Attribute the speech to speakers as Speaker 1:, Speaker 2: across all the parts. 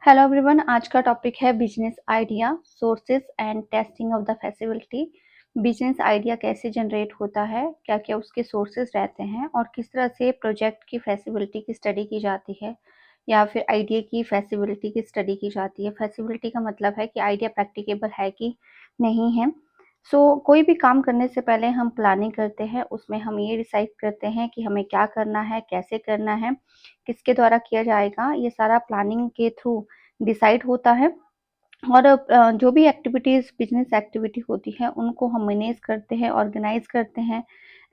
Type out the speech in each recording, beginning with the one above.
Speaker 1: Hello everyone, आज का topic है business idea, sources and testing of the facility. Business idea कैसे generate होता है, क्या क्या उसके सोर्सेज रहते हैं और किस तरह से प्रोजेक्ट की फैसिलिटी की स्टडी की जाती है या फिर आइडिया की फैसिलिटी की स्टडी की जाती है। फैसिलिटी का मतलब है कि आइडिया प्रैक्टिकेबल है कि नहीं है। कोई भी काम करने से पहले हम प्लानिंग करते हैं, उसमें हम ये डिसाइड करते हैं कि हमें क्या करना है, कैसे करना है, किसके द्वारा किया जाएगा। ये सारा प्लानिंग के थ्रू डिसाइड होता है और जो भी एक्टिविटीज़ बिजनेस एक्टिविटी होती है उनको हम मैनेज करते हैं, ऑर्गेनाइज करते हैं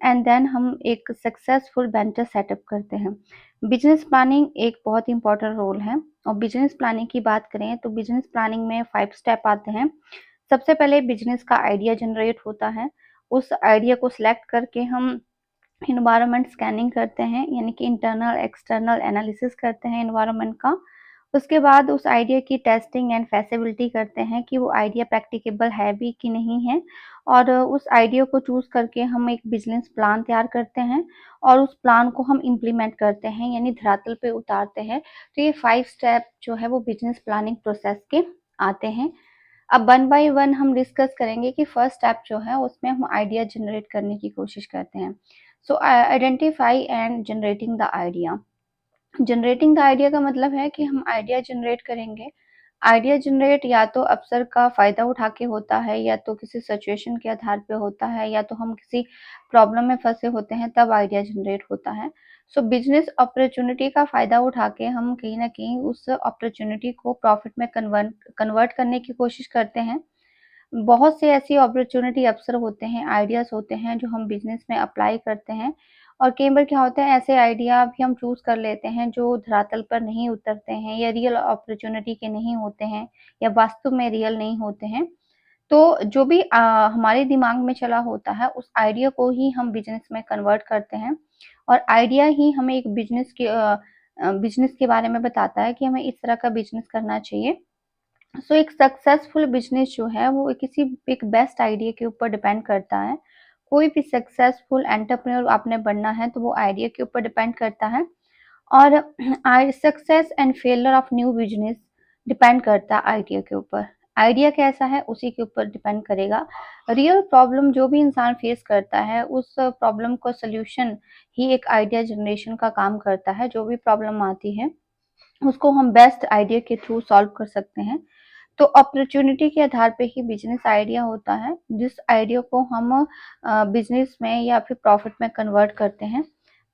Speaker 1: एंड देन हम एक सक्सेसफुल वेंचर सेटअप करते हैं। बिजनेस प्लानिंग एक बहुत इंपॉर्टेंट रोल है और बिजनेस प्लानिंग की बात करें तो बिजनेस प्लानिंग में 5 स्टेप आते हैं। सबसे पहले बिजनेस का आइडिया जनरेट होता है। उस आइडिया को सिलेक्ट करके हम एनवायरनमेंट स्कैनिंग करते हैं, यानी कि इंटरनल एक्सटर्नल एनालिसिस करते हैं एनवायरनमेंट का। उसके बाद उस आइडिया की टेस्टिंग एंड फैसिबिलिटी करते हैं कि वो आइडिया प्रैक्टिकेबल है भी कि नहीं है और उस आइडिया को चूज़ करके हम एक बिजनेस प्लान तैयार करते हैं और उस प्लान को हम इम्प्लीमेंट करते हैं, यानी धरातल पे उतारते हैं। तो ये 5 स्टेप जो है वो बिजनेस प्लानिंग प्रोसेस के आते हैं। अब वन बाय वन हम डिस्कस करेंगे कि फर्स्ट स्टेप जो है उसमें हम आइडिया जनरेट करने की कोशिश करते हैं। Identify and generating the idea. Generating the idea का मतलब है कि हम आइडिया जनरेट करेंगे। आइडिया जनरेट या तो अवसर का फ़ायदा उठा के होता है या तो किसी सिचुएशन के आधार पे होता है या तो हम किसी प्रॉब्लम में फँसे होते हैं तब आइडिया जनरेट होता है। बिज़नेस अपॉर्च्युनिटी का फ़ायदा उठा के हम कहीं न कहीं उस अपॉर्च्युनिटी को प्रॉफ़िट में कन्वर्ट करने की कोशिश करते हैं। बहुत से ऐसी अपॉर्च्युनिटी अवसर होते हैं, आइडियाज़ होते हैं जो हम बिज़नेस में अप्लाई करते हैं और कई बार क्या होता है ऐसे आइडिया भी हम चूज़ कर लेते हैं जो धरातल पर नहीं उतरते हैं या रियल अपॉर्च्युनिटी के नहीं होते हैं या वास्तव में रियल नहीं होते हैं। तो जो भी हमारे दिमाग में चला होता है उस आइडिया को ही हम बिज़नेस में कन्वर्ट करते हैं और आइडिया ही हमें एक बिज़नेस के बारे में बताता है कि हमें इस तरह का बिज़नेस करना चाहिए। एक सक्सेसफुल बिज़नेस जो है वो किसी एक बेस्ट आइडिया के ऊपर डिपेंड करता है। कोई भी सक्सेसफुल एंटरप्रेन्योर आपने बनना है तो वो आइडिया के ऊपर डिपेंड करता है और I success and failure of new business depend करता है आइडिया के ऊपर। आइडिया कैसा है उसी के ऊपर डिपेंड करेगा। रियल प्रॉब्लम जो भी इंसान फेस करता है उस प्रॉब्लम को सॉल्यूशन ही एक आइडिया जनरेशन का काम करता है। जो भी प्रॉब्लम आती है उसको हम बेस्ट आइडिया के थ्रू सॉल्व कर सकते हैं। तो अपॉर्च्युनिटी के आधार पे ही बिजनेस आइडिया होता है, जिस आइडिया को हम बिजनेस में या फिर प्रॉफिट में कन्वर्ट करते हैं।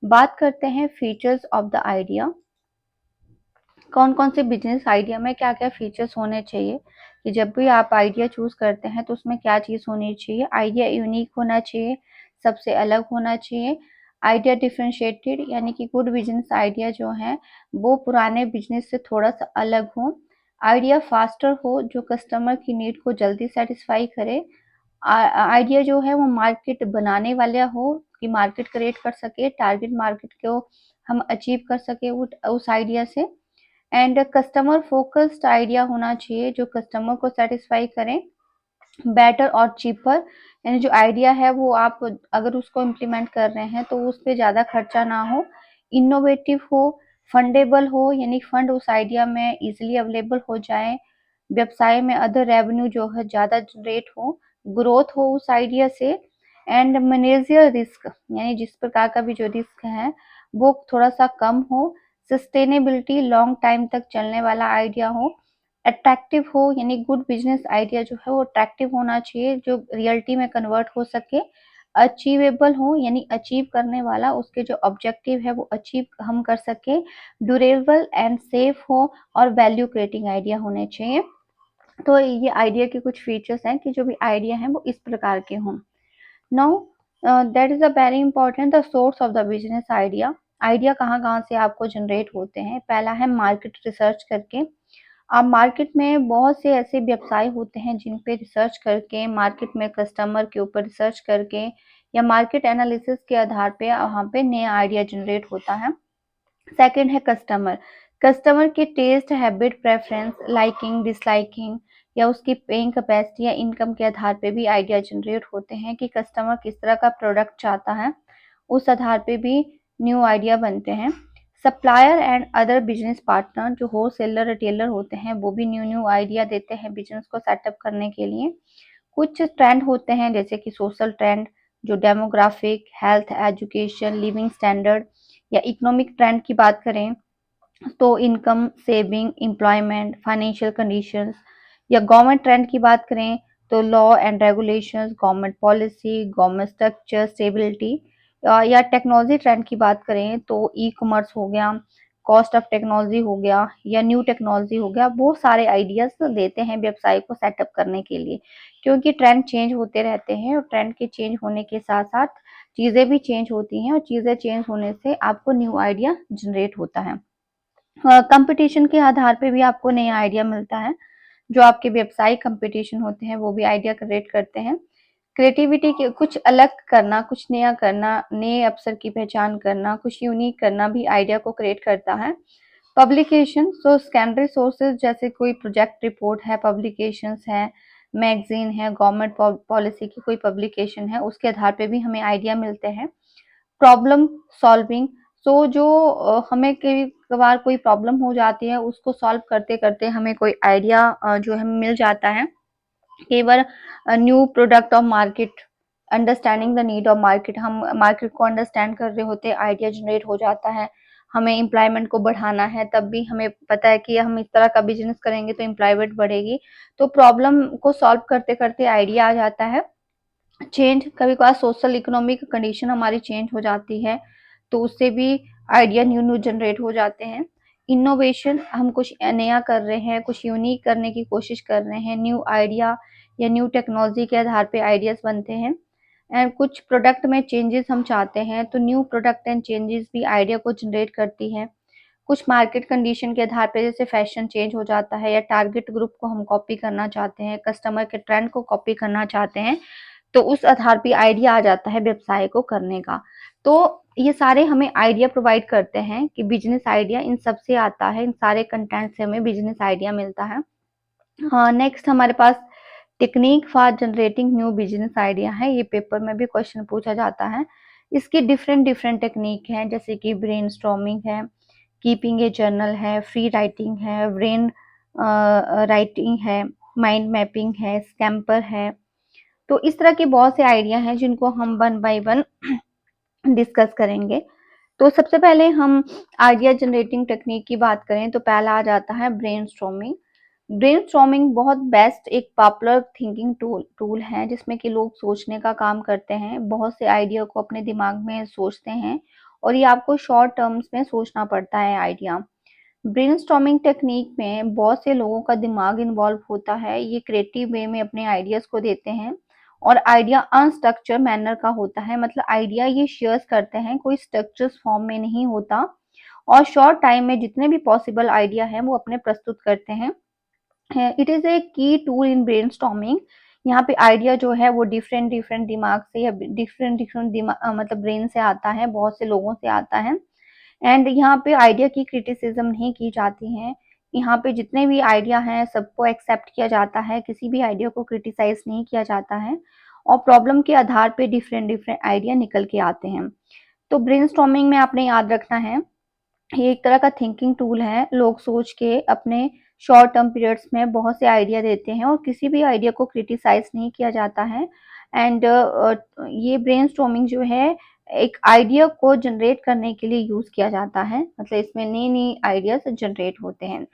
Speaker 1: बात करते हैं फीचर्स ऑफ द आइडिया। कौन-कौन से बिजनेस आइडिया में क्या-क्या फीचर्स होने चाहिए कि जब भी आप आइडिया चूज़ करते हैं तो उसमें क्या चीज़ होनी चाहिए। आइडिया यूनिक होना चाहिए, सबसे अलग होना चाहिए। आइडिया डिफरेंशिएटेड, यानी कि गुड बिजनेस आइडिया जो है वो पुराने बिजनेस से थोड़ा-सा अलग हो। आइडिया फास्टर हो जो कस्टमर की नीड को जल्दी सैटिस्फाई करे। आइडिया जो है वो मार्केट बनाने वाला हो कि मार्केट क्रिएट कर सके, टारगेट मार्केट को हम अचीव कर सके उस आइडिया से। एंड कस्टमर फोकस्ड आइडिया होना चाहिए जो कस्टमर को सैटिस्फाई करें। बेटर और चीपर, यानी जो आइडिया है वो आप अगर उसको इम्प्लीमेंट कर रहे हैं तो उस पे ज़्यादा खर्चा ना हो। इनोवेटिव हो, फंडेबल हो, यानी फंड उस आइडिया में इजीली अवेलेबल हो जाए। व्यवसाय में अदर रेवेन्यू जो है ज़्यादा जनरेट हो, ग्रोथ हो उस आइडिया से। एंड मैनेजियल रिस्क, यानी जिस प्रकार का भी जो रिस्क है वो थोड़ा सा कम हो। सस्टेनेबिलिटी, लॉन्ग टाइम तक चलने वाला आइडिया हो। अट्रैक्टिव हो, यानी गुड बिजनेस आइडिया जो है वो अट्रैक्टिव होना चाहिए जो रियलिटी में कन्वर्ट हो सके। अचीवेबल हो, यानी अचीव करने वाला, उसके जो ऑब्जेक्टिव है वो अचीव हम कर सके। ड्यूरेबल एंड सेफ हो और वैल्यू क्रिएटिंग आइडिया होने चाहिए। तो ये आइडिया के कुछ फीचर्स हैं कि जो भी आइडिया हैं वो इस प्रकार के हों। Now that is a very important the source of the business idea. Idea कहाँ-कहाँ से आपको जनरेट होते हैं। पहला है मार्केट रिसर्च करके। अब मार्केट में बहुत से ऐसे व्यवसाय होते हैं जिन पे रिसर्च करके, मार्केट में कस्टमर के ऊपर रिसर्च करके या मार्केट एनालिसिस के आधार पे वहाँ पे नया आइडिया जनरेट होता है। सेकंड है कस्टमर। कस्टमर के taste, habit, preference, liking, disliking या उसकी पेइंग कैपेसिटी या इनकम के आधार पे भी आइडिया जनरेट होते हैं कि कस्टमर किस तरह का प्रोडक्ट चाहता है। उस आधार पे भी न्यू आइडिया बनते हैं। Supplier and other business partner जो होलसेलर रिटेलर होते हैं वो भी न्यू न्यू आइडिया देते हैं बिजनेस को सेटअप करने के लिए। कुछ ट्रेंड होते हैं जैसे कि सोशल ट्रेंड, जो demographic, health, education, living standard या इकोनॉमिक ट्रेंड की बात करें तो income, saving, employment, financial conditions. या गवर्नमेंट ट्रेंड की बात करें तो law and regulations, government policy, government structure, stability. या टेक्नोलॉजी ट्रेंड की बात करें तो ई कॉमर्स हो गया, कॉस्ट ऑफ टेक्नोलॉजी हो गया या न्यू टेक्नोलॉजी हो गया। बहुत सारे आइडियाज देते हैं व्यवसाय को सेटअप करने के लिए, क्योंकि ट्रेंड चेंज होते रहते हैं और ट्रेंड के चेंज होने के साथ साथ चीजें भी चेंज होती हैं और चीजें चेंज होने से आपको न्यू आइडिया जनरेट होता है। कंपटीशन के आधार पे भी आपको नया आइडिया मिलता है। जो आपके व्यवसायिक कंपटीशन होते हैं वो भी आइडिया क्रिएट करते हैं। क्रिएटिविटी के कुछ अलग करना, कुछ नया करना, नए अवसर की पहचान करना, कुछ यूनिक करना भी आइडिया को क्रिएट करता है। पब्लिकेशन, सो सेकेंडरी सोर्सेज जैसे कोई प्रोजेक्ट रिपोर्ट है, पब्लिकेशंस है, मैगजीन है, गवर्नमेंट पॉलिसी की कोई पब्लिकेशन है, उसके आधार पे भी हमें आइडिया मिलते हैं। प्रॉब्लम सॉल्विंग, सो जो हमें कई बार कोई प्रॉब्लम हो जाती है उसको सॉल्व करते करते हमें कोई आइडिया जो है मिल जाता है। कई बार new product of market, understanding the need of market, हम मार्केट को अंडरस्टैंड कर रहे होते हैं, आइडिया जनरेट हो जाता है। हमें एम्प्लॉयमेंट को बढ़ाना है तब भी हमें पता है कि हम इस तरह का बिजनेस करेंगे तो एम्प्लॉयमेंट बढ़ेगी। तो प्रॉब्लम को सॉल्व करते करते आइडिया आ जाता है। चेंज, कभी कभार सोशल इकोनॉमिक कंडीशन हमारी चेंज हो जाती है तो उससे भी आइडिया न्यू न्यू जनरेट हो जाते हैं। इनोवेशन, हम कुछ नया कर रहे हैं, कुछ यूनिक करने की कोशिश कर रहे हैं, न्यू आइडिया या न्यू टेक्नोलॉजी के आधार पे आइडियाज बनते हैं। एंड कुछ प्रोडक्ट में चेंजेस हम चाहते हैं तो न्यू प्रोडक्ट एंड चेंजेस भी आइडिया को जनरेट करती है। कुछ मार्केट कंडीशन के आधार पे जैसे फैशन चेंज हो जाता है या टारगेट ग्रुप को हम कॉपी करना चाहते हैं, कस्टमर के ट्रेंड को कॉपी करना चाहते हैं, तो उस आधार पे आइडिया आ जाता है व्यवसाय को करने का। तो ये सारे हमें आइडिया प्रोवाइड करते हैं कि बिजनेस आइडिया इन सब से आता है, इन सारे कंटेंट से हमें बिजनेस आइडिया मिलता है। हाँ, नेक्स्ट हमारे पास technique for generating new business idea है। ये पेपर में भी क्वेश्चन पूछा जाता है। इसकी डिफरेंट डिफरेंट टेक्निक है जैसे कि ब्रेनस्टॉर्मिंग है, कीपिंग ए जर्नल है, फ्री राइटिंग है, ब्रेन राइटिंग है, माइंड मैपिंग है, स्कैम्पर है। तो इस तरह के बहुत से आइडिया हैं जिनको हम वन बाय वन डिस्कस करेंगे। तो सबसे पहले हम आइडिया जनरेटिंग टेक्निक की बात करें तो पहला आ जाता है ब्रेनस्टॉर्मिंग। ब्रेनस्टॉर्मिंग बहुत बेस्ट एक पॉपुलर थिंकिंग टूल है जिसमें कि लोग सोचने का काम करते हैं, बहुत से आइडिया को अपने दिमाग में सोचते हैं और ये आपको शॉर्ट टर्म्स में सोचना पड़ता है आइडिया। ब्रेनस्टॉर्मिंग टेक्निक में बहुत से लोगों का दिमाग इन्वॉल्व होता है, ये क्रिएटिव वे में अपने आइडियाज को देते हैं और आइडिया अनस्ट्रक्चर मैनर का होता है, मतलब आइडिया ये शेयर्स करते हैं, कोई स्ट्रक्चर्स फॉर्म में नहीं होता और शॉर्ट टाइम में जितने भी पॉसिबल आइडिया हैं वो अपने प्रस्तुत करते हैं। इट इज ए की टूल इन ब्रेनस्टॉर्मिंग। यहाँ पे आइडिया जो है वो डिफरेंट डिफरेंट दिमाग से या डिफरेंट डिफरेंट दिमाग मतलब ब्रेन से आता है, बहुत से लोगों से आता है। एंड यहाँ पे आइडिया की क्रिटिसिज्म नहीं की जाती है। यहाँ पे जितने भी आइडिया हैं सबको एक्सेप्ट किया जाता है, किसी भी आइडिया को क्रिटिसाइज नहीं किया जाता है और प्रॉब्लम के आधार पे डिफरेंट डिफरेंट आइडिया निकल के आते हैं। तो ब्रेनस्टॉर्मिंग में आपने याद रखना है, ये एक तरह का थिंकिंग टूल है। लोग सोच के अपने शॉर्ट टर्म पीरियड्स में बहुत से आइडिया देते हैं और किसी भी आइडिया को क्रिटिसाइज नहीं किया जाता है। एंड ये ब्रेनस्टॉर्मिंग जो है एक आइडिया को जनरेट करने के लिए यूज किया जाता है, मतलब इसमें नई नई आइडियाज जनरेट होते हैं।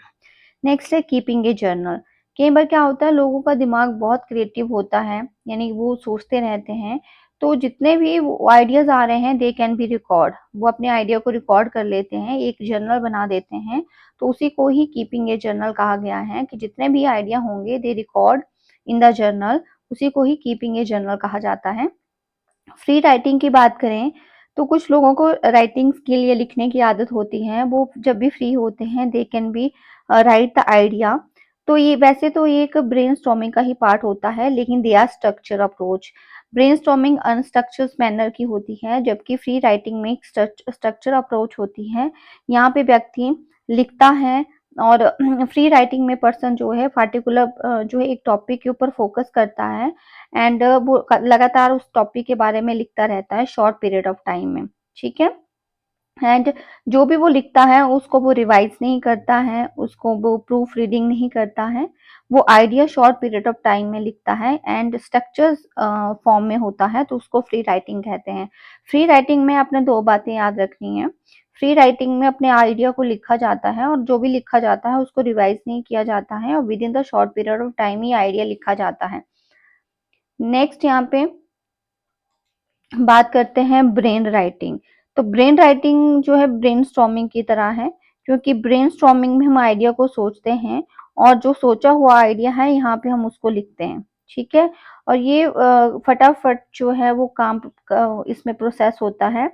Speaker 1: नेक्स्ट है कीपिंग ए जर्नल। कई बार क्या होता है लोगों का दिमाग बहुत क्रिएटिव होता है, यानी वो सोचते रहते हैं, तो जितने भी आइडियाज आ रहे हैं दे कैन बी रिकॉर्ड, वो अपने आइडिया को रिकॉर्ड कर लेते हैं, एक जर्नल बना देते हैं। तो उसी को ही कीपिंग ए जर्नल कहा गया है कि जितने भी आइडिया होंगे दे रिकॉर्ड इन द जर्नल, उसी को ही कीपिंग ए जर्नल कहा जाता है। फ्री राइटिंग की बात करें तो कुछ लोगों को राइटिंग स्किल या लिखने की आदत होती है, वो जब भी फ्री होते हैं they can be right the idea. तो ये वैसे तो ये एक ब्रेनस्टॉर्मिंग का ही पार्ट होता है, लेकिन they are structure approach. Brainstorming unstructured manner की होती है जबकि फ्री राइटिंग में एक स्ट्रक्चर अप्रोच होती है। यहाँ पे व्यक्ति लिखता है और फ्री राइटिंग में पर्सन जो है पर्टिकुलर जो है एक टॉपिक के ऊपर फोकस करता है एंड वो लगातार उस टॉपिक के बारे में लिखता रहता है शॉर्ट पीरियड ऑफ टाइम में। ठीक है। एंड जो भी वो लिखता है उसको वो रिवाइज नहीं करता है, उसको वो प्रूफ रीडिंग नहीं करता है। वो idea short period of time में लिखता है एंड स्ट्रक्चर्स फॉर्म में होता है, तो उसको फ्री राइटिंग कहते हैं। फ्री राइटिंग में आपने दो बातें याद रखनी है। फ्री राइटिंग में अपने आइडिया को लिखा जाता है और जो भी लिखा जाता है उसको रिवाइज नहीं किया जाता है और with in the short period of time he idea लिखा जाता है। नेक्स्ट यहाँ पे बात करते हैं ब्रेन राइटिंग। तो ब्रेन राइटिंग जो है ब्रेनस्टॉर्मिंग की तरह है, क्योंकि ब्रेनस्टॉर्मिंग में हम आइडिया को सोचते हैं और जो सोचा हुआ आइडिया है यहाँ पे हम उसको लिखते हैं, ठीक है। और ये फटाफट जो है वो काम इसमें प्रोसेस होता है,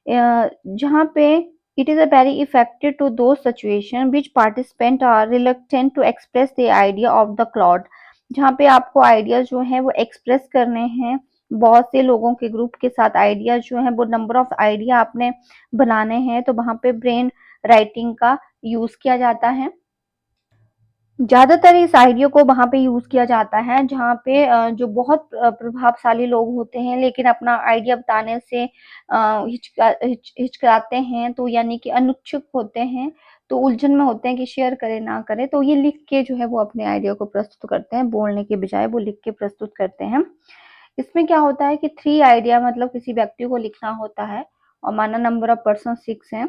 Speaker 1: जहाँ पे it is a very effective to दो situation which participant are reluctant to express the idea of the cloud. जहाँ पे आपको आइडिया जो है वो एक्सप्रेस करने हैं, बहुत से लोगों के ग्रुप के साथ आइडिया जो है वो नंबर ऑफ आइडिया आपने बनाने हैं, तो वहां पे ब्रेन राइटिंग का यूज किया जाता है। ज्यादातर इस आइडिया को वहां पे यूज किया जाता है जहाँ पे जो बहुत प्रभावशाली लोग होते हैं लेकिन अपना आइडिया बताने से हिचकिचाते हैं, तो यानी कि अनुत्सुक होते हैं, तो उलझन में होते हैं कि शेयर करें ना करें, तो ये लिख के जो है वो अपने आइडिया को प्रस्तुत करते हैं, बोलने के बजाय वो लिख के प्रस्तुत करते हैं। इसमें क्या होता है कि 3 आइडिया मतलब किसी व्यक्ति को लिखना होता है और माना नंबर ऑफ पर्सन 6 हैं,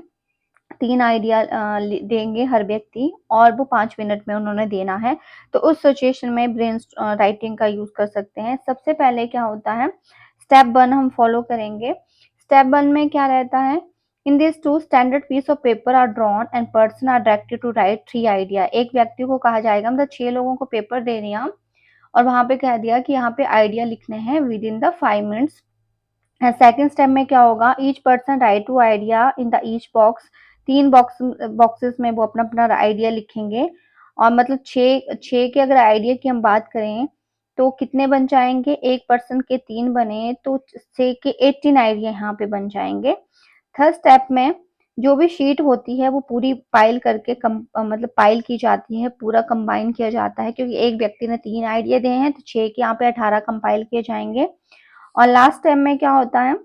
Speaker 1: 3 आइडिया देंगे हर व्यक्ति और वो 5 मिनट में उन्होंने देना है। तो उस सिचुएशन में ब्रेन राइटिंग का यूज़ कर सकते हैं। सबसे पहले क्या होता है, स्टेप 1 हम फॉलो करेंगे। स्टेप 1 में क्या रहता है, in this 2 standard piece of paper are drawn and person are directed to write 3 idea. एक व्यक्ति को कहा जाएगा, मतलब 6 लोगों को पेपर दे दिया और वहाँ पे कह दिया कि यहाँ पे आइडिया लिखने हैं within the 5 minutes. Second step में क्या होगा, each person write two idea in the each box. 3 boxes में वो अपना अपना आइडिया लिखेंगे और मतलब 6 के अगर आइडिया की हम बात करें तो कितने बन जाएंगे, एक पर्सन के 3 बने तो 6 के 18 आइडिया यहाँ पे बन जाएंगे। थर्ड स्टेप में जो भी शीट होती है वो पूरी पाइल करके मतलब पाइल की जाती है, पूरा कंबाइन किया जाता है, क्योंकि एक व्यक्ति ने 3 आइडिया दिए हैं तो 6 के यहाँ पे 18 कंपाइल किए जाएंगे। और लास्ट टाइम में क्या होता है,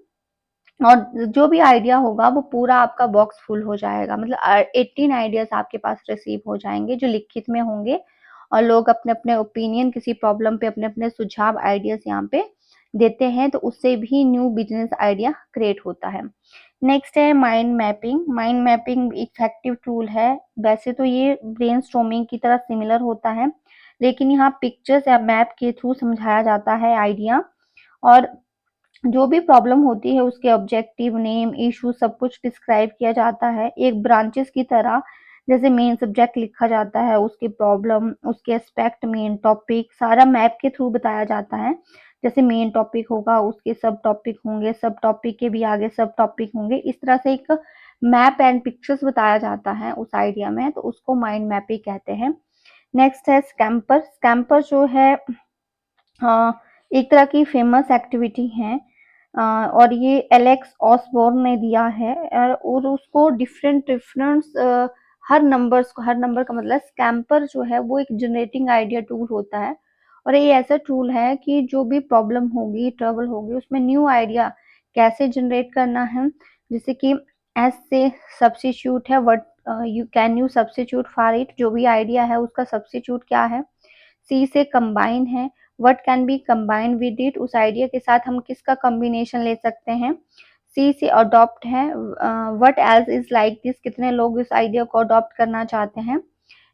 Speaker 1: और जो भी आइडिया होगा वो पूरा आपका बॉक्स फुल हो जाएगा, मतलब 18 आइडियाज आपके पास रिसीव हो जाएंगे जो लिखित में होंगे और लोग अपने अपने ओपिनियन किसी प्रॉब्लम पे अपने अपने सुझाव आइडियाज यहाँ पे देते हैं, तो उससे भी न्यू बिजनेस आइडिया क्रिएट होता है। नेक्स्ट है mind mapping. Mind mapping effective tool है। वैसे तो ये ब्रेनस्टॉर्मिंग की तरह सिमिलर होता है, लेकिन यहाँ पिक्चर्स या मैप के थ्रू समझाया जाता है आइडिया, और जो भी प्रॉब्लम होती है उसके ऑब्जेक्टिव, नेम, इशू सब कुछ डिस्क्राइब किया जाता है एक ब्रांचेस की तरह। जैसे मेन सब्जेक्ट लिखा जाता है, उसकी प्रॉब्लम, उसके एस्पेक्ट, मेन टॉपिक सारा मैप के थ्रू बताया जाता है। जैसे मेन टॉपिक होगा उसके सब टॉपिक होंगे, सब टॉपिक के भी आगे सब टॉपिक होंगे, इस तरह से एक मैप एंड पिक्चर्स बताया जाता है उस आइडिया में, तो उसको माइंड मैपिंग कहते हैं। नेक्स्ट है स्कैम्पर। स्कैम्पर जो है एक तरह की फेमस एक्टिविटी है, और ये एलेक्स ऑसबोर्न ने दिया है, और उसको डिफरेंट डिफरेंट हर नंबर का मतलब स्कैम्पर जो है वो एक जनरेटिंग आइडिया टूल होता है, और ये ऐसा टूल है कि जो भी प्रॉब्लम होगी, ट्रबल होगी, उसमें न्यू आइडिया कैसे जनरेट करना है। जैसे कि एस से सब्स्टिट्यूट है, what you substitute for it, जो भी आइडिया है उसका सब्स्टिट्यूट क्या है। सी से कंबाइन है, what can be combined with it, उस आइडिया के साथ हम किसका कॉम्बिनेशन ले सकते हैं। सी से अडॉप्ट है, what else is like this, कितने लोग इस आइडिया को अडॉप्ट करना चाहते हैं।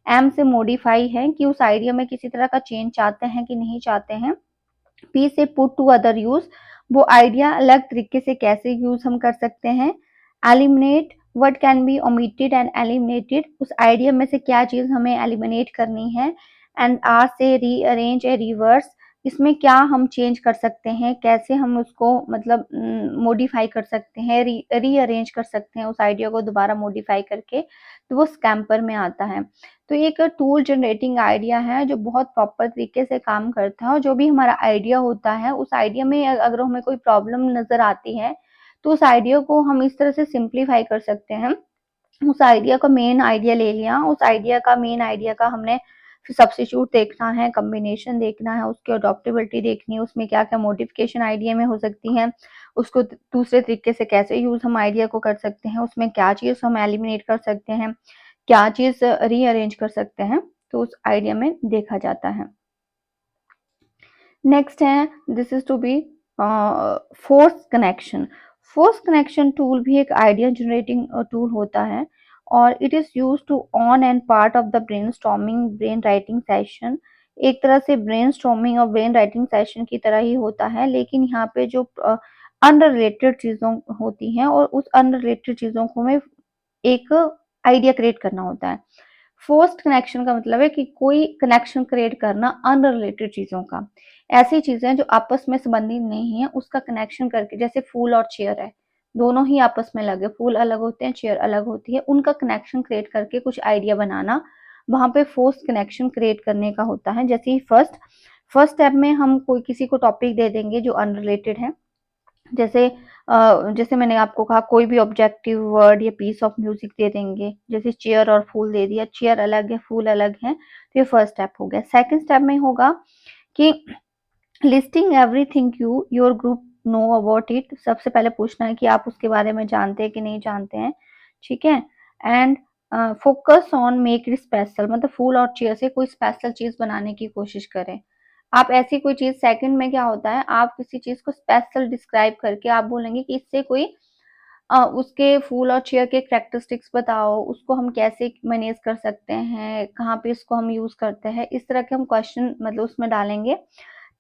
Speaker 1: एम से मॉडिफाई है कि उस आइडिया में किसी तरह का चेंज चाहते हैं कि नहीं चाहते हैं। पी से पुट टू अदर यूज, वो आइडिया अलग तरीके से कैसे यूज हम कर सकते हैं। Eliminate, what can be omitted and eliminated, उस आइडिया में से क्या चीज हमें एलिमिनेट करनी है। एंड आर से रीअरेंज ए रिवर्स, इसमें क्या हम चेंज कर सकते हैं, कैसे हम उसको मतलब मॉडिफाई कर सकते हैं, रीअरेंज कर सकते हैं उस आइडिया को दोबारा मॉडिफाई करके, तो वो स्कैम्पर में आता है। तो ये एक टूल जनरेटिंग आइडिया है जो बहुत प्रॉपर तरीके से काम करता है, और जो भी हमारा आइडिया होता है उस आइडिया में अगर हमें कोई प्रॉब्लम नजर आती है तो उस आइडिया को हम इस तरह से सिंप्लीफाई कर सकते हैं। उस आइडिया का मेन आइडिया ले लिया, उस आइडिया का मेन आइडिया का हमने फिर सब्स्टिट्यूट देखना है, कॉम्बिनेशन देखना है, उसकी अडॉप्टेबिलिटी देखनी है, उसमें क्या-क्या मॉडिफिकेशन आइडिया में हो सकती हैं, उसको दूसरे तरीके से कैसे यूज़ हम आइडिया को कर सकते हैं, उसमें क्या चीज़ हम एलिमिनेट कर सकते हैं, क्या चीज़ रीअरेंज कर सकते हैं, तो उस आइडिया में देखा जाता है। नेक्स्ट है this is to be force connection. Force connection tool भी एक आइडिया जनरेटिंग टूल होता है और it is use to on end part of the brainstorming brain writing session. एक तरह से ब्रेनस्टॉर्मिंग और ब्रेन राइटिंग सेशन की तरह ही होता है, लेकिन यहाँ पे जो अनरिलेटेड चीज़ों होती हैं और उस अनरिलेटेड चीज़ों को हमें एक आइडिया क्रिएट करना होता है। फोर्स्ड कनेक्शन का मतलब है कि कोई कनेक्शन क्रिएट करना अनरिलेटेड चीज़ों का। ऐसी चीज़ें जो आपस में संबंधित नहीं है, उसका कनेक्शन करके, जैसे फूल और चेयर है, दोनों ही आपस में अलग है, फूल अलग होते हैं, चेयर अलग होती है, उनका कनेक्शन क्रिएट करके कुछ आइडिया बनाना, वहाँ पे फोर्स्ड कनेक्शन क्रिएट करने का होता है। जैसे ही फर्स्ट फर्स्ट स्टेप में हम कोई किसी को टॉपिक दे देंगे जो अनरिलेटेड है, जैसे मैंने आपको कहा कोई भी ऑब्जेक्टिव वर्ड या पीस ऑफ म्यूजिक दे देंगे, जैसे चेयर और फूल दे दिया, चेयर अलग है, फूल अलग है, तो ये फर्स्ट स्टेप हो गया। सेकंड स्टेप में होगा कि listing everything your group know about it. सबसे पहले पूछना है कि आप उसके बारे में जानते हैं कि नहीं जानते हैं, ठीक है। And focus on make it special, मतलब फूल और चेयर से कोई स्पेशल चीज बनाने की कोशिश करें। आप ऐसी कोई चीज, सेकंड में क्या होता है, आप किसी चीज को स्पेशल डिस्क्राइब करके आप बोलेंगे कि इससे कोई उसके फूल और चेयर के कैरेक्टरिस्टिक्स बताओ, उसको हम कैसे मैनेज कर सकते हैं, कहाँ पे इसको हम यूज करते हैं, इस तरह के हम क्वेश्चन मतलब उसमें डालेंगे।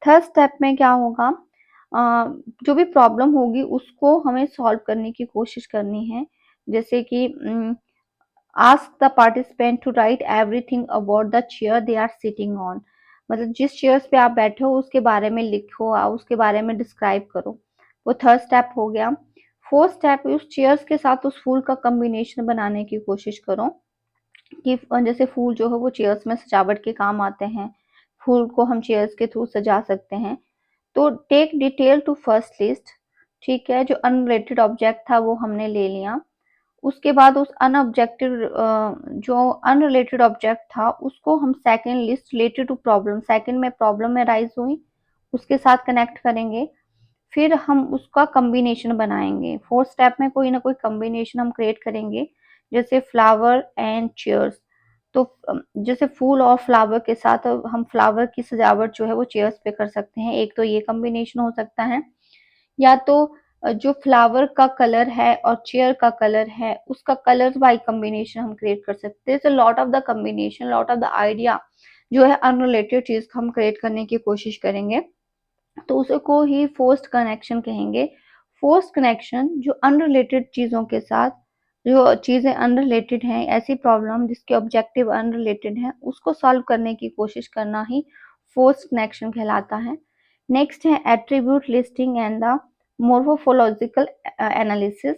Speaker 1: थर्ड स्टेप में क्या होगा, जो भी प्रॉब्लम होगी उसको हमें सॉल्व करने की कोशिश करनी है। जैसे कि ask the participant to write everything about the chair they are sitting on, मतलब जिस चेयर्स पे आप बैठे हो उसके बारे में लिखो, उसके बारे में डिस्क्राइब करो। वो थर्ड स्टेप हो गया। फोर्थ स्टेप, उस चेयर्स के साथ उस फूल का कॉम्बिनेशन बनाने की कोशिश करो कि जैसे फूल जो है वो चेयर्स में सजावट के काम आते हैं, फूल को हम चेयर्स के थ्रू सजा सकते हैं। तो take detail to first list, ठीक है, जो अनरिलेटेड ऑब्जेक्ट था वो हमने ले लिया। उसके बाद उस अनऑब्जेक्टिव जो अनरिलेटेड ऑब्जेक्ट था उसको हम second list related to problem, second में प्रॉब्लम में राइज हुई, उसके साथ कनेक्ट करेंगे। फिर हम उसका कॉम्बिनेशन बनाएंगे। फोर्थ स्टेप में कोई ना कोई कॉम्बिनेशन हम क्रिएट करेंगे, जैसे फ्लावर एंड चेयर्स। तो जैसे फूल और फ्लावर के साथ हम फ्लावर की सजावट जो है वो चेयर्स पे कर सकते हैं। एक तो ये कॉम्बिनेशन हो सकता है, या तो जो फ्लावर का कलर है और चेयर का कलर है उसका कलर बाय कॉम्बिनेशन हम क्रिएट कर सकते हैं। Lot of the combination, lot of the idea जो है अनरिलेटेड चीज हम क्रिएट करने की कोशिश करेंगे, तो उसको ही फोर्स्ड कनेक्शन कहेंगे। फोर्स्ड कनेक्शन जो अनरिलेटेड चीजों के साथ, जो चीजें अनरिलेटेड हैं, ऐसी प्रॉब्लम जिसके ऑब्जेक्टिव अनरिलेटेड है, उसको सॉल्व करने की कोशिश करना ही फोर्स्ड कनेक्शन कहलाता है। नेक्स्ट है attribute listing and the morphological analysis.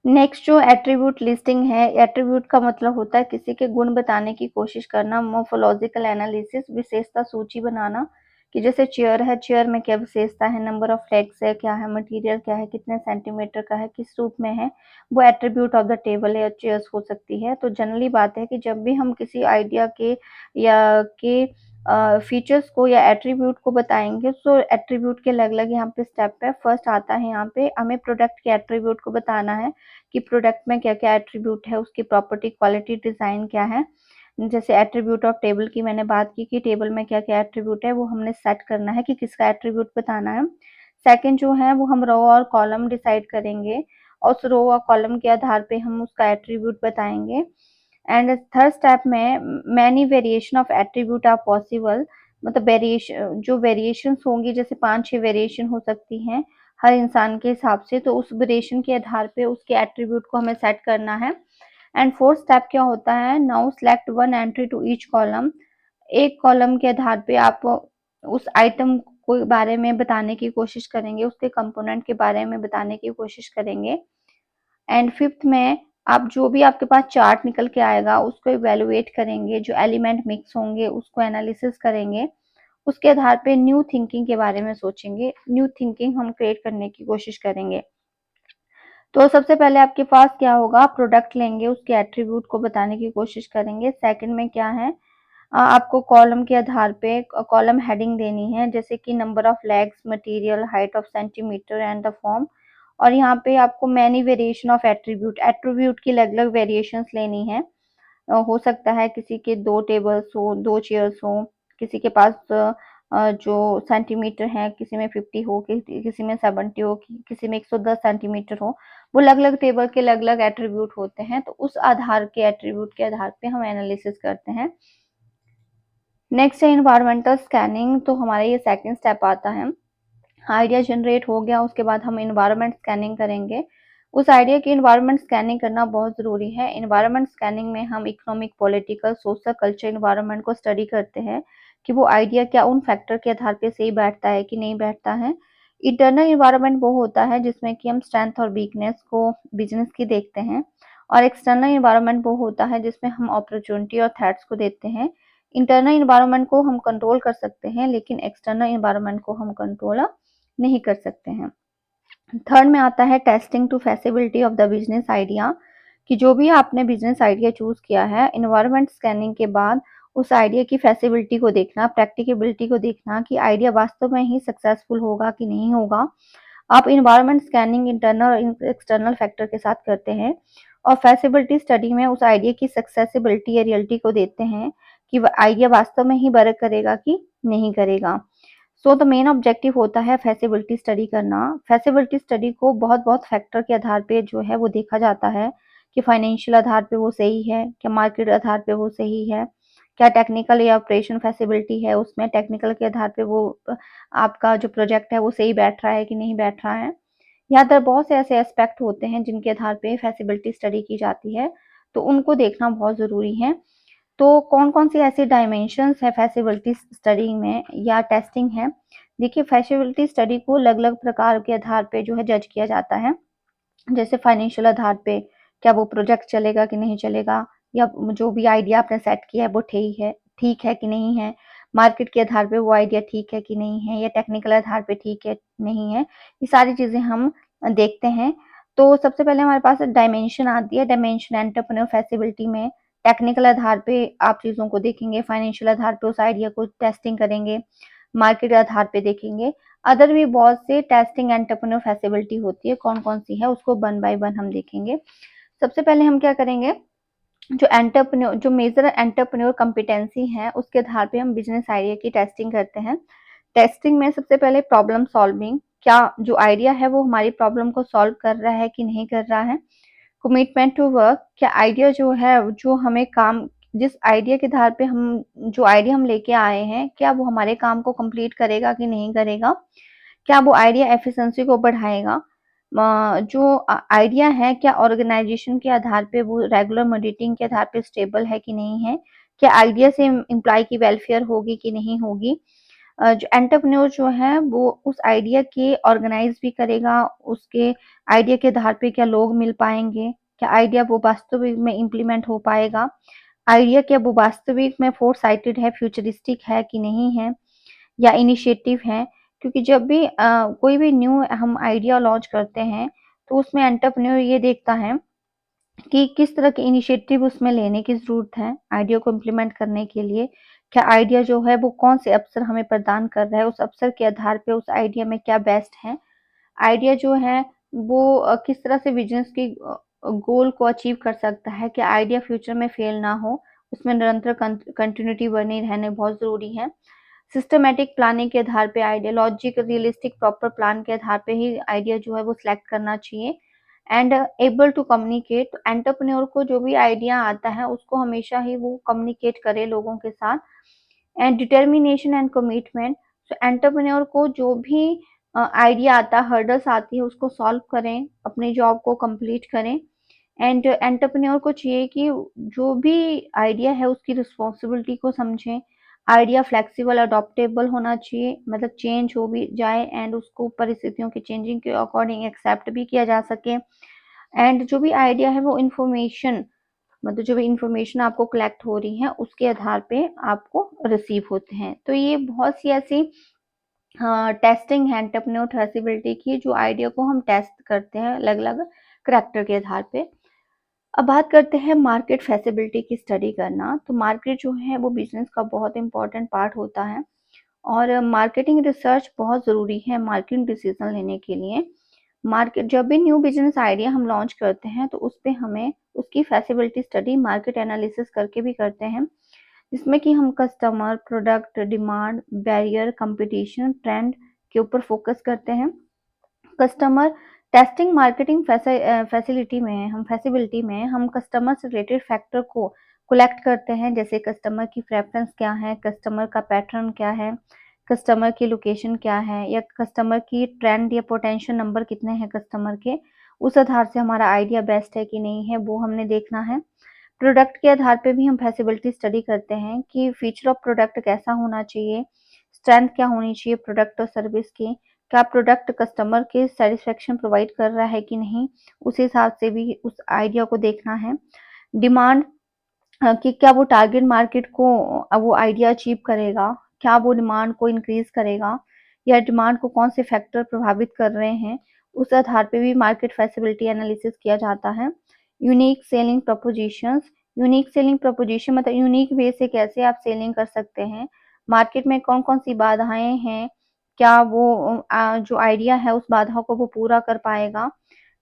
Speaker 1: Next जो एट्रीब्यूट लिस्टिंग है, एट्रीब्यूट का मतलब होता है किसी के गुण बताने की कोशिश करना। मोर्फोलॉजिकल एनालिसिस विशेषता सूची बनाना, कि जैसे चेयर है, चेयर में क्या विशेषता है, नंबर ऑफ लेग्स है, क्या है मटेरियल, क्या है, कितने सेंटीमीटर का है, किस रूप में है, वो एट्रीब्यूट ऑफ द टेबल या चेयर्स हो सकती है। तो जनरली बात है कि जब भी हम किसी आइडिया के या के फीचर्स को या एट्रीब्यूट को बताएंगे, तो एट्रीब्यूट के अलग अलग यहाँ पे स्टेप है। फर्स्ट आता है यहाँ पे हमें प्रोडक्ट के एट्रीब्यूट को बताना है कि प्रोडक्ट में क्या क्या एट्रीब्यूट है, उसकी प्रॉपर्टी, क्वालिटी, डिजाइन क्या है। जैसे एट्रीब्यूट ऑफ टेबल की मैंने बात की कि टेबल में क्या क्या एट्रीब्यूट है, वो हमने सेट करना है कि किसका एट्रीब्यूट बताना है। सेकंड जो है वो हम रो और कॉलम डिसाइड करेंगे और उस रो और कॉलम के आधार पे हम उसका एट्रीब्यूट बताएंगे। एंड थर्ड स्टेप में many variation of attribute are possible, मतलब वेरिएशन, जो वेरिएशंस होंगी, जैसे 5-6 वेरिएशन हो सकती हैं हर इंसान के हिसाब से, तो उस वेरिएशन के आधार पे उसके एट्रीब्यूट को हमें सेट करना है। एंड फोर्थ स्टेप क्या होता है, now select one entry to each column. एक कॉलम के आधार पे आप उस आइटम को बारे में बताने की कोशिश करेंगे, उसके कंपोनेंट के बारे में बताने की कोशिश करेंगे। एंड फिफ्थ में आप जो भी आपके पास चार्ट निकल के आएगा उसको इवेलुएट करेंगे, जो एलिमेंट मिक्स होंगे उसको एनालिसिस करेंगे, उसके आधार पे न्यू थिंकिंग के बारे में सोचेंगे, न्यू थिंकिंग हम क्रिएट करने की कोशिश करेंगे। तो सबसे पहले आपके पास क्या होगा, प्रोडक्ट लेंगे, उसके एट्रीब्यूट को बताने की कोशिश करेंगे। सेकंड में क्या है, आपको कॉलम के आधार पे कॉलम हेडिंग देनी है, जैसे कि number of legs, material, height of centimetre and the form. और यहाँ पे आपको many variation of attribute, attribute की अलग-अलग वेरिएशंस लेनी है। हो सकता है किसी के 2 टेबल्स हो, 2 चेयर्स हो, किसी के पास जो सेंटीमीटर है, किसी में 50 हो, किसी में 70 हो, किसी में 110 सेंटीमीटर हो। वो अलग-अलग टेबल के अलग-अलग एट्रीब्यूट होते हैं, तो उस आधार के एट्रीब्यूट के आधार पे हम एनालिसिस करते हैं। नेक्स्ट है एनवायरमेंटल स्कैनिंग, तो हमारा ये सेकंड स्टेप आता है। आइडिया जनरेट हो गया, उसके बाद हम एनवायरनमेंट स्कैनिंग करेंगे। उस आइडिया की एनवायरनमेंट स्कैनिंग करना बहुत ज़रूरी है। एनवायरनमेंट स्कैनिंग में हम economic, political, social, culture, environment को स्टडी करते हैं कि वो आइडिया क्या उन फैक्टर के आधार पे सही बैठता है कि नहीं बैठता है। इंटरनल एनवायरनमेंट वो होता है जिसमें कि हम स्ट्रेंथ और वीकनेस को बिजनेस की देखते हैं, और एक्सटर्नल एनवायरनमेंट वो होता है जिसमें हम अपॉर्चुनिटी और थ्रेट्स को देखते हैं। इंटरनल एनवायरनमेंट को हम कंट्रोल कर सकते हैं, लेकिन एक्सटर्नल एनवायरनमेंट को हम कंट्रोल नहीं कर सकते हैं। थर्ड में आता है testing to feasibility of the business idea, कि जो भी आपने बिजनेस आइडिया चूज किया है, एनवायरनमेंट स्कैनिंग के बाद उस आइडिया की फीजिबिलिटी को देखना, प्रैक्टिकेबिलिटी को देखना कि आइडिया वास्तव में ही सक्सेसफुल होगा कि नहीं होगा। आप एनवायरनमेंट स्कैनिंग इंटरनल और एक्सटर्नल फैक्टर के साथ करते हैं, और फीजिबिलिटी स्टडी में उस आइडिया की सक्सेसिबिलिटी या रियलिटी को देखते हैं कि आइडिया वास्तव में ही वर्क करेगा कि नहीं करेगा। सो द मेन ऑब्जेक्टिव होता है फीजिबिलिटी स्टडी करना। फीजिबिलिटी स्टडी को बहुत-बहुत फैक्टर के आधार पे जो है वो देखा जाता है कि फाइनेंशियल आधार पे वो सही है, क्या मार्केट आधार पे वो सही है, क्या टेक्निकल या ऑपरेशन फीजिबिलिटी है, उसमें टेक्निकल के आधार पे वो आपका जो प्रोजेक्ट है वो सही बैठ रहा है कि नहीं बैठ रहा है। यहाँ पर बहुत से ऐसे एस्पेक्ट होते हैं जिनके आधार पे फीजिबिलिटी स्टडी की जाती है, तो उनको देखना बहुत ज़रूरी है। तो कौन-कौन सी ऐसी डायमेंशंस है फीजिबिलिटी स्टडी में या टेस्टिंग है? देखिए, फीजिबिलिटी स्टडी को अलग-अलग प्रकार के आधार पे जो है जज किया जाता है। जैसे फाइनेंशियल आधार पे, क्या वो प्रोजेक्ट चलेगा कि नहीं चलेगा, या जो भी आइडिया आपने सेट किया है वो ठीक है कि नहीं है। मार्केट के आधार पे वो आइडिया ठीक है कि नहीं है, या टेक्निकल आधार पे ठीक है, नहीं है। ये सारी चीज़ें हम देखते हैं। तो सबसे पहले हमारे पास डायमेंशन आती है, डायमेंशन एंटरप्रेन्योर फीजिबिलिटी में टेक्निकल आधार पे आप चीज़ों को देखेंगे, फाइनेंशियल आधार पे उस आइडिया को टेस्टिंग करेंगे, मार्केट आधार पे देखेंगे। अदर भी बहुत से टेस्टिंग एंटरप्रेन्योर फीजिबिलिटी होती है, कौन-कौन सी है उसको वन बाय वन हम देखेंगे। सबसे पहले हम क्या करेंगे, जो मेजर एंटरप्रेन्योर कॉम्पिटेंसी है उसके आधार पे हम बिजनेस आइडिया की टेस्टिंग करते हैं। टेस्टिंग में सबसे पहले प्रॉब्लम सॉल्विंग, क्या जो आइडिया है वो हमारी प्रॉब्लम को सॉल्व कर रहा है कि नहीं कर रहा है। कमिटमेंट टू वर्क, क्या आइडिया जो है, जो हमें काम, जिस आइडिया के आधार पे हम जो आइडिया हम लेके आए हैं, क्या वो हमारे काम को कंप्लीट करेगा कि नहीं करेगा। क्या वो आइडिया एफिशिएंसी को बढ़ाएगा। जो आइडिया है, क्या ऑर्गेनाइजेशन के आधार पे वो रेगुलर मॉनिटरिंग के आधार पे स्टेबल है कि नहीं है। क्या आइडिया से एम्प्लॉय की वेलफेयर होगी कि नहीं होगी। जो एंटरप्रेन्योर जो है वो उस आइडिया के ऑर्गेनाइज भी करेगा, उसके आइडिया के आधार पे क्या लोग मिल पाएँगे, क्या आइडिया वो वास्तविक में इम्प्लीमेंट हो पाएगा, आइडिया क्या वो वास्तविक में फोरसाइटेड है, फ्यूचरिस्टिक है कि नहीं है, या इनिशिएटिव है। क्योंकि जब भी कोई भी न्यू हम आइडिया लॉन्च करते हैं, तो उसमें एंटरप्रेन्योर ये देखता है कि किस तरह के इनिशिएटिव उसमें लेने की ज़रूरत है, आइडिया को इम्प्लीमेंट करने के लिए। क्या आइडिया जो है वो कौन से अवसर हमें प्रदान कर रहा है, उस अवसर के आधार पे उस आइडिया में क्या बेस्ट है। आइडिया जो है वो किस तरह से बिज़नेस की गोल को अचीव कर सकता है, क्या आइडिया फ्यूचर में फेल ना हो, उसमें निरंतर कंटिन्यूटी बनी रहने बहुत ज़रूरी है। सिस्टमैटिक प्लानिंग के आधार पे idea, logic, realistic, proper plan के आधार पे ही आइडिया जो है वो सिलेक्ट करना चाहिए। And able to communicate, entrepreneur को जो भी आइडिया आता है उसको हमेशा ही वो कम्युनिकेट करे लोगों के साथ। एंड डिटर्मिनेशन एंड कमिटमेंट, तो एंटरप्रेन्योर को जो भी आइडिया आता है, हर्डल्स आती है, उसको सॉल्व करें, अपनी जॉब को कंप्लीट करें। एंड एंटरप्रेन्योर को चाहिए कि जो भी आइडिया है उसकी रिस्पॉन्सिबिलिटी को समझें। आइडिया फ्लेक्सिबल, अडॉप्टेबल होना चाहिए, मतलब चेंज हो भी जाए एंड उसको परिस्थितियों की चेंजिंग के अकॉर्डिंग एक्सेप्ट भी किया जा सके। एंड जो भी आइडिया है वो इन्फॉर्मेशन, मतलब जो भी इन्फॉर्मेशन आपको कलेक्ट हो रही है उसके आधार पे आपको रिसीव होते हैं। तो ये बहुत सी ऐसी टेस्टिंग है एंटरप्रेन्योर ट्रेसिबिलिटी की, जो आइडिया को हम टेस्ट करते हैं अलग-अलग करैक्टर के आधार पे। अब बात करते हैं मार्केट फैसिलिटी की स्टडी करना। तो मार्केट जो है वो बिज़नेस का बहुत इम्पोर्टेंट पार्ट होता है और मार्केटिंग रिसर्च बहुत ज़रूरी है मार्केटिंग डिसीज़न लेने के लिए। मार्केट जब भी न्यू बिज़नेस आइडिया हम लॉन्च करते हैं तो उस पे हमें उसकी फैसिलिटी स्टडी मार्केट एनालिसिस करके भी करते हैं, जिसमें कि हम customer, product, demand, barrier, competition, trend के ऊपर फोकस करते हैं। कस्टमर टेस्टिंग मार्केटिंग फैसिलिटी में हम कस्टमर से रिलेटेड फैक्टर को कलेक्ट करते हैं, जैसे कस्टमर की प्रेफरेंस क्या है, कस्टमर का पैटर्न क्या है, कस्टमर की लोकेशन क्या है, या कस्टमर की ट्रेंड या पोटेंशियल नंबर कितने हैं कस्टमर के। उस आधार से हमारा आइडिया बेस्ट है कि नहीं है वो हमने देखना है। प्रोडक्ट के आधार पे भी हम फैसिलिटी स्टडी करते हैं कि फीचर ऑफ प्रोडक्ट कैसा होना चाहिए, स्ट्रेंथ क्या होनी चाहिए प्रोडक्ट और सर्विस की, क्या प्रोडक्ट कस्टमर के सेटिस्फेक्शन प्रोवाइड कर रहा है कि नहीं, उस हिसाब से भी उस आइडिया को देखना है। डिमांड कि क्या वो टारगेट मार्केट को वो आइडिया अचीव करेगा, क्या वो डिमांड को इंक्रीज करेगा या डिमांड को कौन से फैक्टर प्रभावित कर रहे हैं, उस आधार पे भी मार्केट फैसिलिटी एनालिसिस किया जाता है। Unique selling propositions, unique selling preposition मतलब यूनिक वे से कैसे आप सेलिंग कर सकते हैं, मार्केट में कौन-कौन सी बाधाएँ हैं, क्या वो जो आइडिया है उस बाधा को वो पूरा कर पाएगा।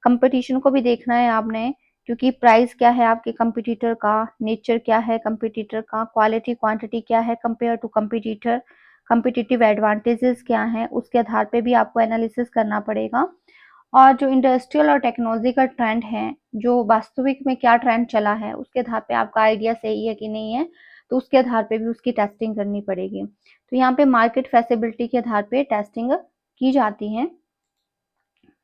Speaker 1: कंपटीशन को भी देखना है आपने, क्योंकि प्राइस क्या है आपके कंपटीटर का, नेचर क्या है कंपटीटर का, क्वालिटी क्वांटिटी क्या है compare to competitor, competitive advantages क्या हैं, उसके आधार पे भी आपको एनालिसिस करना पड़ेगा। और जो इंडस्ट्रियल और टेक्नोलॉजी का ट्रेंड है, जो वास्तविक में क्या ट्रेंड चला है, उसके आधार पे आपका आइडिया सही है कि नहीं है, तो उसके आधार पे भी उसकी टेस्टिंग करनी पड़ेगी। तो यहाँ पे मार्केट फैसिलिटी के आधार पे टेस्टिंग की जाती है।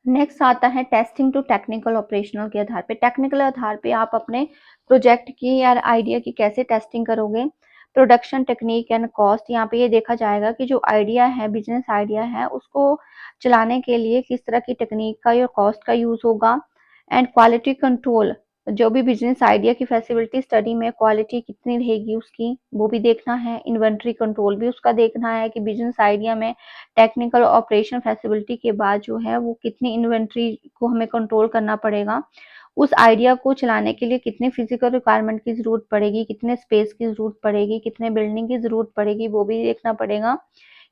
Speaker 1: नेक्स्ट आता है टेस्टिंग टू टेक्निकल ऑपरेशनल के आधार पे। टेक्निकल आधार पे आप अपने प्रोजेक्ट की या आइडिया की कैसे टेस्टिंग करोगे। प्रोडक्शन टेक्निक एंड कॉस्ट, यहाँ पे ये देखा जाएगा कि जो आइडिया है, बिजनेस आइडिया है, उसको चलाने के लिए किस तरह की टेक्निक का या कॉस्ट का यूज होगा। एंड क्वालिटी कंट्रोल, जो भी बिजनेस आइडिया की फैसिलिटी स्टडी में क्वालिटी कितनी रहेगी उसकी, वो भी देखना है। इन्वेंट्री कंट्रोल भी उसका देखना है कि बिजनेस आइडिया में टेक्निकल ऑपरेशन फैसिलिटी के बाद जो है वो कितनी इन्वेंट्री को हमें कंट्रोल करना पड़ेगा। उस आइडिया को चलाने के लिए कितने फिजिकल रिक्वायरमेंट की ज़रूरत पड़ेगी, कितने स्पेस की ज़रूरत पड़ेगी, कितने बिल्डिंग की ज़रूरत पड़ेगी, वो भी देखना पड़ेगा।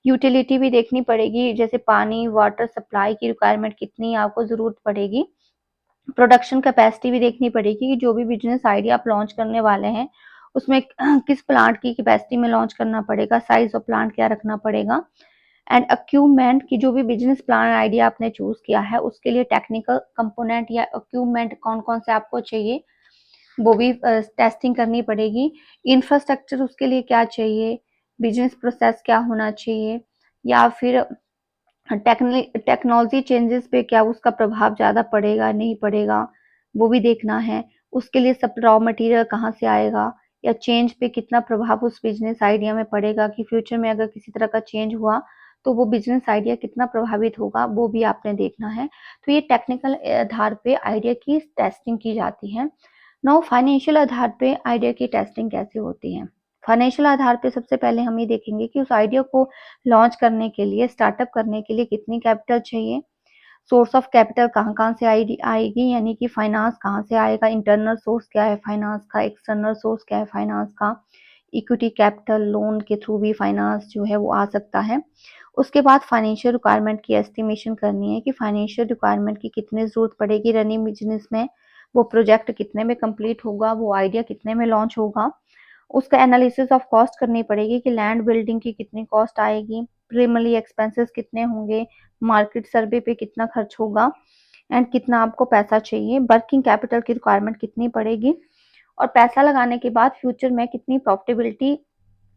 Speaker 1: यूटिलिटी भी देखनी पड़ेगी, जैसे पानी, वाटर सप्लाई की रिक्वायरमेंट कितनी आपको ज़रूरत पड़ेगी। प्रोडक्शन कैपेसिटी भी देखनी पड़ेगी कि जो भी बिज़नेस आइडिया आप लॉन्च करने वाले हैं, उसमें किस प्लांट की कैपेसिटी में लॉन्च करना पड़ेगा, साइज़ ऑफ प्लांट क्या रखना पड़ेगा। एंड इक्विपमेंट की जो भी बिजनेस प्लान आइडिया आपने चूज किया है उसके लिए टेक्निकल कंपोनेंट या इक्विपमेंट कौन-कौन से आपको चाहिए, वो भी टेस्टिंग करनी पड़ेगी। इंफ्रास्ट्रक्चर उसके लिए क्या चाहिए, बिजनेस प्रोसेस क्या होना चाहिए, या फिर टेक्नोलॉजी चेंजेस पे क्या उसका प्रभाव ज़्यादा पड़ेगा, नहीं पड़ेगा, वो भी देखना है। उसके लिए सब रॉ मटेरियल कहाँ से आएगा, या चेंज पे कितना प्रभाव उस बिज़नेस आइडिया में पड़ेगा कि फ्यूचर में अगर किसी तरह का चेंज हुआ, तो वो बिज़नेस आइडिया कितना प्रभावित होगा, वो भी आपने देखना है। तो ये टेक्निकल आधार पे आइडिया की टेस्टिंग की जाती है। नाउ फाइनेंशियल आधार पे आइडिया की टेस्टिंग कैसे होती है? फाइनेंशियल आधार पे सबसे पहले हम ये देखेंगे कि उस आइडिया को लॉन्च करने के लिए, स्टार्टअप करने के लिए कितनी कैपिटल चाहिए, सोर्स ऑफ कैपिटल कहाँ-कहाँ से आएगी, यानी कि फाइनेंस कहाँ से आएगा, इंटरनल सोर्स क्या है फाइनेंस का, एक्सटर्नल सोर्स क्या है फाइनेंस का, इक्विटी कैपिटल, लोन के थ्रू भी फाइनेंस जो है वो आ सकता है। उसके बाद फाइनेंशियल रिक्वायरमेंट की एस्टिमेशन करनी है कि फाइनेंशियल रिक्वायरमेंट की कितनी ज़रूरत पड़ेगी रनिंग बिज़नेस में, वो प्रोजेक्ट कितने में कंप्लीट होगा, वो आइडिया कितने में लॉन्च होगा। उसका एनालिसिस ऑफ कॉस्ट करनी पड़ेगी कि लैंड बिल्डिंग की कितनी कॉस्ट आएगी, प्राइमरी एक्सपेंसेस कितने होंगे, मार्केट सर्वे पे कितना खर्च होगा एंड कितना आपको पैसा चाहिए, वर्किंग कैपिटल की रिक्वायरमेंट कितनी पड़ेगी और पैसा लगाने के बाद फ्यूचर में कितनी प्रॉफिटेबिलिटी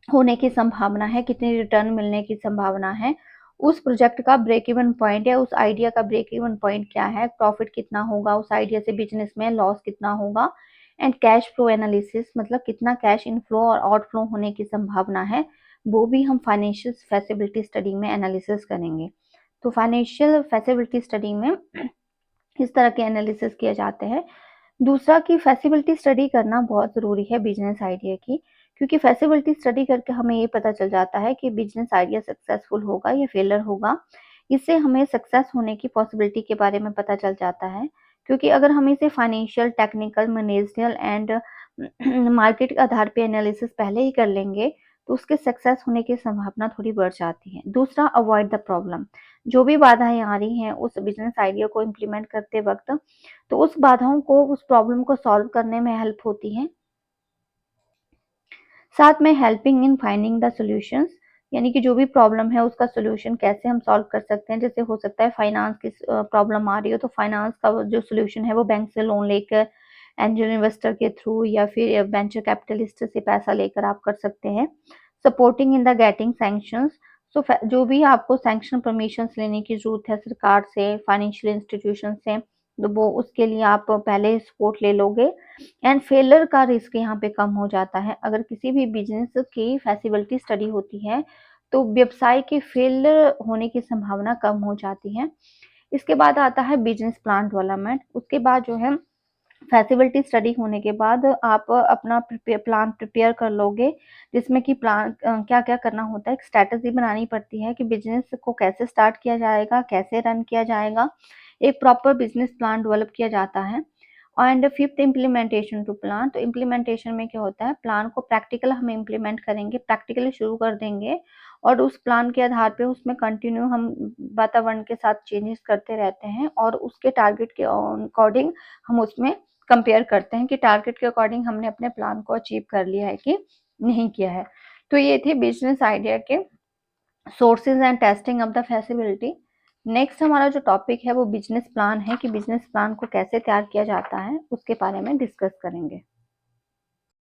Speaker 1: होने की संभावना है, कितनी रिटर्न मिलने की संभावना है, उस प्रोजेक्ट का ब्रेक इवन पॉइंट या उस आइडिया का ब्रेक इवन पॉइंट क्या है, प्रॉफिट कितना होगा उस आइडिया से बिजनेस में, लॉस कितना होगा एंड कैश फ्लो एनालिसिस मतलब कितना कैश इनफ्लो और आउटफ्लो होने की संभावना है, वो भी हम फाइनेंशियल फैसिलिटी स्टडी में एनालिसिस करेंगे। तो फाइनेंशियल फैसिलिटी स्टडी में इस तरह के एनालिसिस किए जाते हैं। दूसरा कि फैसिलिटी स्टडी करना बहुत ज़रूरी है बिजनेस आइडिया की, क्योंकि फैसिलिटी स्टडी करके हमें ये पता चल जाता है कि बिजनेस आइडिया सक्सेसफुल होगा या फेलियर होगा। इससे हमें सक्सेस होने की पॉसिबिलिटी के बारे में पता चल जाता है, क्योंकि अगर हम इसे financial, technical, managerial and market के आधार पे एनालिसिस पहले ही कर लेंगे, तो उसके सक्सेस होने की संभावना थोड़ी बढ़ जाती है। दूसरा, अवॉइड द प्रॉब्लम। जो भी बाधाएँ आ रही हैं उस बिज़नेस आइडिया को इम्प्लीमेंट करते वक़्त, तो उस बाधाओं को, उस प्रॉब्लम को सॉल्व करने में हेल्प होती हैं। साथ में helping in finding the solutions, यानी कि जो भी प्रॉब्लम है उसका सॉल्यूशन कैसे हम सॉल्व कर सकते हैं। जैसे हो सकता है फाइनेंस की प्रॉब्लम आ रही हो, तो फाइनेंस का वो जो सॉल्यूशन है वो बैंक से लोन लेकर, एंजल इन्वेस्टर के थ्रू या फिर वेंचर कैपिटलिस्ट से पैसा लेकर आप कर सकते हैं। Supporting in the getting sanctions, so जो भी आपको सैंक्शन परमिशंस लेने की ज़रूरत है सरकार से, फाइनेंशियल इंस्टीट्यूशन से, तो वो उसके लिए आप पहले सपोर्ट ले लोगे। एंड फेलियर का रिस्क यहाँ पे कम हो जाता है। अगर किसी भी बिज़नेस की फीजिबिलिटी स्टडी होती है, तो व्यवसाय के फेलियर होने की संभावना कम हो जाती है। इसके बाद आता है बिज़नेस प्लान डेवलपमेंट। उसके बाद जो है फीजिबिलिटी स्टडी होने के बाद आप अपना प्लान प्रिपेयर कर लोगे, जिसमें कि प्लान क्या-क्या करना होता है, एक स्ट्रैटेजी बनानी पड़ती है कि बिज़नेस को कैसे स्टार्ट किया जाएगा, कैसे रन किया जाएगा। एक प्रॉपर बिज़नेस प्लान डेवलप किया जाता है। And fifth, implementation to plan. तो इम्प्लीमेंटेशन में क्या होता है, प्लान को प्रैक्टिकल हम इम्प्लीमेंट करेंगे, प्रैक्टिकली शुरू कर देंगे और उस प्लान के आधार पे उसमें कंटिन्यू हम वातावरण के साथ चेंजेस करते रहते हैं और उसके टारगेट के अकॉर्डिंग हम उसमें कंपेयर करते हैं कि टारगेट के अकॉर्डिंग हमने अपने प्लान को अचीव कर लिया है कि नहीं किया है। तो ये थे बिज़नेस आइडिया के sources and testing of the feasibility. Next हमारा जो टॉपिक है वो बिज़नेस प्लान है कि बिज़नेस प्लान को कैसे तैयार किया जाता है, उसके बारे में डिस्कस करेंगे।